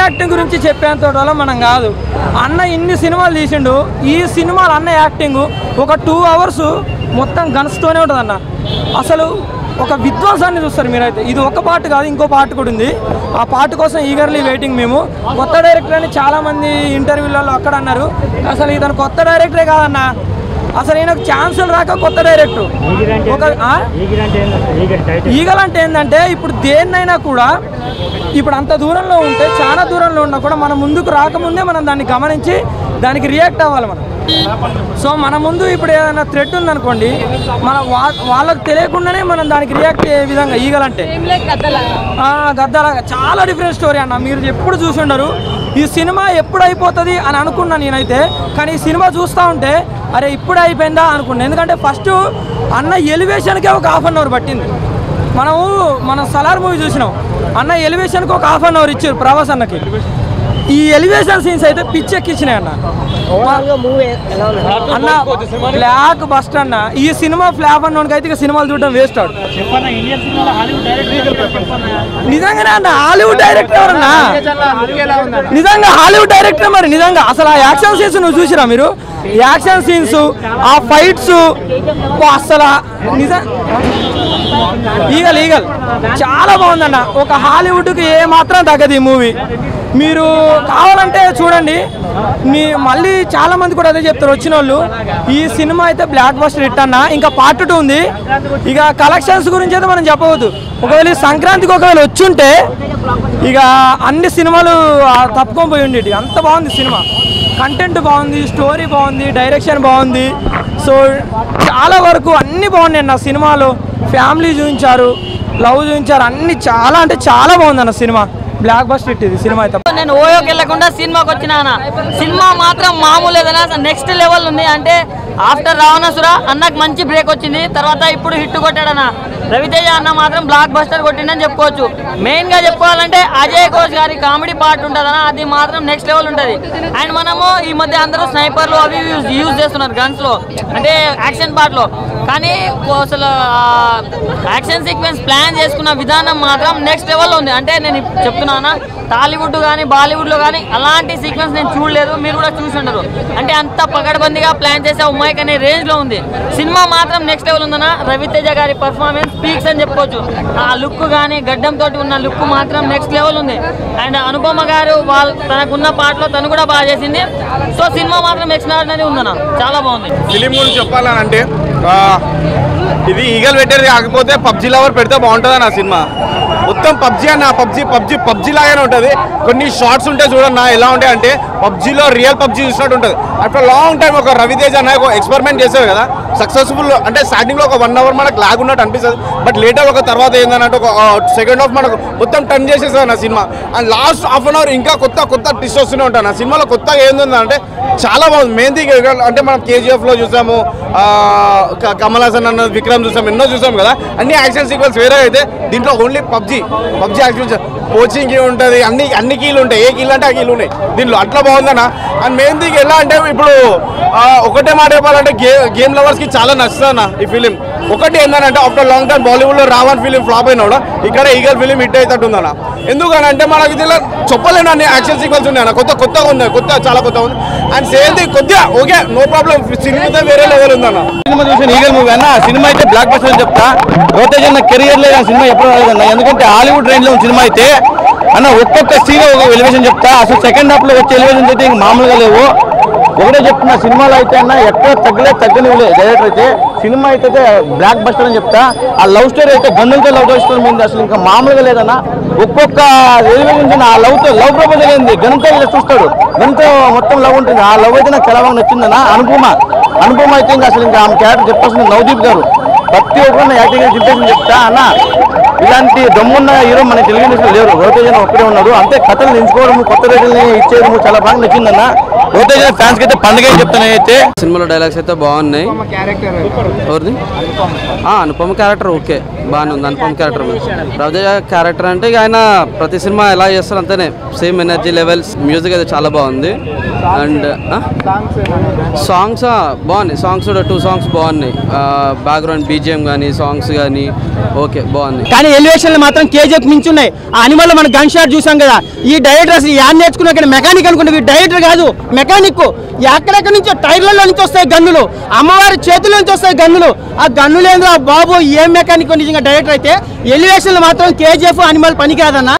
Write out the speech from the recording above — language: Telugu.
యాక్టింగ్ గురించి చెప్పేంత మనం కాదు. అన్న ఇన్ని సినిమాలు తీసిండు. ఈ సినిమాలు అన్న యాక్టింగ్ ఒక 2 hours మొత్తం గన్స్తోనే ఉంటుంది అన్న. అసలు ఒక విధ్వంసాన్ని చూస్తారు మీరైతే. ఇది ఒక పార్ట్ కాదు, ఇంకో పార్ట్ కూడా ఉంది. ఆ పార్ట్ కోసం ఈగర్లీ వెయిటింగ్ మేము. కొత్త డైరెక్టర్ అని చాలామంది ఇంటర్వ్యూలలో అక్కడ అన్నారు. అసలు ఇతను కొత్త డైరెక్టరే కాదన్న. అసలు ఈయనకు ఛాన్సులు రాక కొత్త డైరెక్టర్. ఈగల్ అంటే ఏంటంటే ఇప్పుడు దేన్నైనా కూడా ఇప్పుడు అంత దూరంలో ఉంటే, చాలా దూరంలో ఉన్నా కూడా మన ముందుకు రాకముందే మనం దాన్ని గమనించి దానికి రియాక్ట్ అవ్వాలి మనం. సో మన ముందు ఇప్పుడు ఏదైనా థ్రెట్ ఉందనుకోండి, వాళ్ళకి తెలియకుండానే మనం దానికి రియాక్ట్ అయ్యే విధంగా ఈగల్ అంటే గద్దలాగా చాలా డిఫరెంట్ స్టోరీ అన్న. మీరు ఎప్పుడు చూసి ఉండరు. ఈ సినిమా ఎప్పుడు అయిపోతుంది అని అనుకున్నా నేనైతే. కానీ ఈ సినిమా చూస్తూ ఉంటే అరే ఇప్పుడు అయిపోయిందా అనుకున్నా. ఎందుకంటే ఫస్ట్ అన్న ఎలివేషన్కే ఒక 1/2 hour పట్టింది. మనం సలార్ మూవీ చూసినాం. అన్న ఎలివేషన్కి ఒక 1/2 hour ఇచ్చారు ప్రభాస్ అన్నకి. ఈ ఎలివేషన్ సీన్స్ అయితే పిచ్చెక్కిచ్చినాయి అన్న. అన్న బ్లాక్ బస్టర్ అన్న. ఈ సినిమా ఫ్లాప్ అన్నోనికి అయితే ఇక సినిమాలు చూడడం వేస్ట్ ఆడు. నిజంగానే అన్న హాలీవుడ్ డైరెక్టర్ ఎవరన్నా? నిజంగా హాలీవుడ్ డైరెక్టర్ మరి. నిజంగా అసలు ఆ యాక్షన్ సీన్స్ నువ్వు చూసిరా మీరు? యాక్షన్ సీన్స్, ఆ ఫైట్స్ అసలు నిజం ఈగల్ చాలా బాగుందన్న. ఒక హాలీవుడ్కి ఏ మాత్రం తగ్గదు ఈ మూవీ. మీరు కావాలంటే చూడండి. మళ్ళీ చాలా మంది కూడా అదే చెప్తారు వచ్చిన వాళ్ళు. ఈ సినిమా అయితే బ్లాక్ బస్టర్ హిట్ అన్న. ఇంకా పార్ట్ 2 ఉంది. ఇక కలెక్షన్స్ గురించి అయితే మనం చెప్పవద్దు. ఒకవేళ సంక్రాంతికి ఒకవేళ వచ్చుంటే ఇక అన్ని సినిమాలు తప్పుకొని పోయి ఉండేవి. అంత బాగుంది సినిమా. కంటెంట్ బాగుంది, స్టోరీ బాగుంది, డైరెక్షన్ బాగుంది. సో చాలా వరకు అన్నీ బాగున్నాయి అన్న సినిమాలో. ఫ్యామిలీ చూపించారు, లవ్ చూపించారు, అన్ని చాలా అంటే చాలా బాగుంది అన్న సినిమా. బ్లాక్ బస్టర్ హిట్ ఇది సినిమా అయితే. నేను ఓయోకి వెళ్ళకుండా సినిమాకి వచ్చినా. సినిమా మాత్రం మామూలు ఏదైనా నెక్స్ట్ లెవెల్ ఉంది. అంటే ఆఫ్టర్ రావణాసుర అన్నకు మంచి బ్రేక్ వచ్చింది. తర్వాత ఇప్పుడు హిట్ కొట్టాడన్న. రవితేజ అన్న మాత్రం బ్లాక్ బస్టర్ కొట్టిందని చెప్పుకోవచ్చు. మెయిన్ గా చెప్పుకోవాలంటే అజయ్ ఘోష్ గారి కామెడీ పార్ట్ ఉంటుందన్న. అది మాత్రం నెక్స్ట్ లెవెల్ ఉంటుంది. అండ్ మనము ఈ మధ్య అందరూ స్నైపర్లు అవి యూజ్ చేస్తున్నారు గన్స్ లో, అంటే యాక్షన్ పార్ట్ లో. కానీ అసలు యాక్షన్ సీక్వెన్స్ ప్లాన్ చేసుకున్న విధానం మాత్రం నెక్స్ట్ లెవెల్ ఉంది. అంటే నేను చెప్తున్నానా, టాలీవుడ్ కానీ బాలీవుడ్ లో కానీ అలాంటి సీక్వెన్స్ నేను చూడలేదు. మీరు కూడా చూసి ఉండరు. అంటే అంత పకడ్బందీగా ప్లాన్ చేసే ఉమ్మాయిక్ అనే రేంజ్ లో ఉంది. సినిమా మాత్రం నెక్స్ట్ లెవెల్ ఉందన్న. రవితేజ గారి పర్ఫార్మెన్స్ పీక్స్ అని చెప్పుకోవచ్చు. ఆ లుక్ కానీ గడ్డం తోటి ఉన్న లుక్ మాత్రం నెక్స్ట్ లెవెల్ ఉంది. అండ్ అనుపమ గారు తనకున్న పాటలో తను కూడా బాగా చేసింది. సో సినిమా మాత్రం ఎక్స్ట్రాడినరీ ఉందన్న. చాలా బాగుంది. ఫిలిం గురించి చెప్పాలంటే ఇది ఈగల్ పెట్టేది కాకపోతే పబ్జీ లవర్ పెడితే బాగుంటుంది నా సినిమా. మొత్తం పబ్జీ అన్న. పబ్జీ లాగానే ఉంటుంది. కొన్ని షార్ట్స్ ఉంటాయి చూడన్నా ఎలా ఉంటాయి అంటే పబ్జీలో రియల్ పబ్జీ చూసినట్టు ఉంటుంది. అట్లా లాంగ్ టైం ఒక రవితేజ అన్న ఒక ఎక్స్పెరిమెంట్ చేశారు కదా, సక్సెస్ఫుల్. అంటే స్టార్టింగ్లో ఒక 1 hour మనకు లాగ్ ఉన్నట్టు అనిపిస్తుంది. బట్ లేటర్ ఒక తర్వాత ఏంటంటే ఒక సెకండ్ హాఫ్ మనకు మొత్తం టర్న్ చేసేస్తుంది నా సినిమా. అండ్ లాస్ట్ ½ hour ఇంకా కొత్త ట్విస్ట్ వస్తూనే ఉంటాను. నా సినిమాలో కొత్తగా ఏంటంటే చాలా బాగుంది. మెయిన్ థింగ్ అంటే మనం కేజీఎఫ్లో చూసాము, కమల్ హాసన్ అన్న విక్రమ్ చూసాం, ఎన్నో చూసాం కదా. అన్ని యాక్షన్ సీక్వెన్స్ వేరే అయితే దీంట్లో only PUBG action coaching key ఉంటుంది. అన్ని కీలు ఉంటాయి. ఏ కీలు అంటే ఆ కీలు ఉన్నాయి దీంట్లో. అట్లా బాగుందన్న. అండ్ మెయిన్ థింగ్ ఎలా అంటే ఇప్పుడు ఒకటే మాట చెప్పాలంటే గేమ్ లవర్స్కి చాలా నచ్చుతుందన్న ఈ ఫిలిం. ఒకటి ఏంటంటే ఆఫ్టర్ లాంగ్ టైం బాలీవుడ్లో రావణ్ ఫిలిం ఫ్లాప్ అయినా కూడా ఇక్కడ ఈగల్ ఫిలిం హిట్ అవుతుందన్న. ఎందుకనంటే మనకి దీనిలో చెప్పలేను అన్ని యాక్షన్ సీక్వెన్స్ ఉన్నాయి అన్న. కొత్తగా ఉంది. చాలా కొత్తగా ఉంది. అండ్ సేమ్ థింగ్ కొద్దిగా ఓకే నో ప్రాబ్లం. సినిమా వేరే లెవెల్ ఉందన్న. సినిమా చూసిన ఈగల్ మూవీ అన్న. సినిమా అయితే బ్లాక్ బస్టర్ అని చెప్తా. రవితేజ అన్న కెరియర్ లేదు సినిమా ఎప్పుడు రాలేదన్న. ఎందుకంటే హాలీవుడ్ రేంజ్ లో సినిమా అయితే అన్న ఒక్కొక్క సీన్ ఒక ఎలివేషన్ చెప్తా. అసలు సెకండ్ హాఫ్ లో వచ్చే ఎలివేషన్స్ అయితే ఇంక మామూలుగా లేవు. ఒకటే చెప్తున్నా సినిమాలో అయితే అన్న ఎక్కడ తగ్గనివ్వలే డైరెక్టర్ అయితే. సినిమా అయితే బ్లాక్ బస్టర్ అని చెప్తా. ఆ లవ్ స్టోరీ అయితే గన్నులతో లవ్ స్టోరీ మీద అసలు ఇంకా మామూలుగా లేదన్న. ఒక్కొక్క ఎలివేషన్ ఆ లవ్ ప్రపోజల్ ఏంది గన్నుతో చూస్తాడు. గన్నుతో మొత్తం లవ్ ఉంటుంది. ఆ లవ్ అయితే నాకు చాలా బాగా నచ్చిందన్న. అనుపమ అయితే ఇంకా అసలు ఇంకా ఆమె క్యారెక్టర్ చెప్పాల్సింది నవదీప్ గారు. ప్రతి ఒక్కరిని యాక్టింగ్ చింపేసి చెప్తా అన్న. ఇలాంటి దమ్మున్న హీరో మన తెలుగు ఇండస్ట్రీలో లేరు. రవితేజ ఒక్కడే ఉన్నాడు. అంతే కథలు ఎంచుకోవడం, కొత్త రేటుల్ని ఇచ్చేయడం చాలా బాగా నచ్చిందన్న. రవితేజ ఫ్యాన్స్ కి అయితే పండుగ చెప్తాను. అయితే సినిమాలో డైలాగ్స్ అయితే బాగున్నాయి. Anupama character okay. బాగానే ఉంది. అనుపమ్ క్యారెక్టర్ రవితేజ క్యారెక్టర్ అంటే ఇక ఆయన ప్రతి సినిమా ఎలా చేస్తారు అంతేనే, సేమ్ ఎనర్జీ లెవెల్స్, మ్యూజిక్ అయితే చాలా బాగుంది. అండ్ సాంగ్స్ బాగున్నాయి, సాంగ్స్ కూడా 2 సాంగ్స్ బాగున్నాయి. బ్యాక్గ్రౌండ్ బీజిఎం కానీ సాంగ్స్ కానీ ఓకే బాగుంది. కానీ ఎలివేషన్లు మాత్రం కేజీఎఫ్ మించి ఉన్నాయి. ఆ అనిమల్ మనం గన్ షాట్ చూసాం కదా. ఈ డైరెక్టర్ అసలు యాడ్ నేర్చుకున్నా కానీ మెకానిక్ అనుకుంటే డైరెక్టర్ కాదు మెకానిక్. ఎక్కడెక్కడి నుంచో టైర్లలో నుంచి వస్తాయి గన్నులు, అమ్మవారి చేతుల నుంచి వస్తాయి గన్నులు. ఆ గన్నులు ఏంద్రా బాబు, ఏం మెకానిక్ నిజంగా డైరెక్టర్ అయితే. ఎలివేషన్లు మాత్రం కేజీఎఫ్ అనిమల్ పని కాదన్న.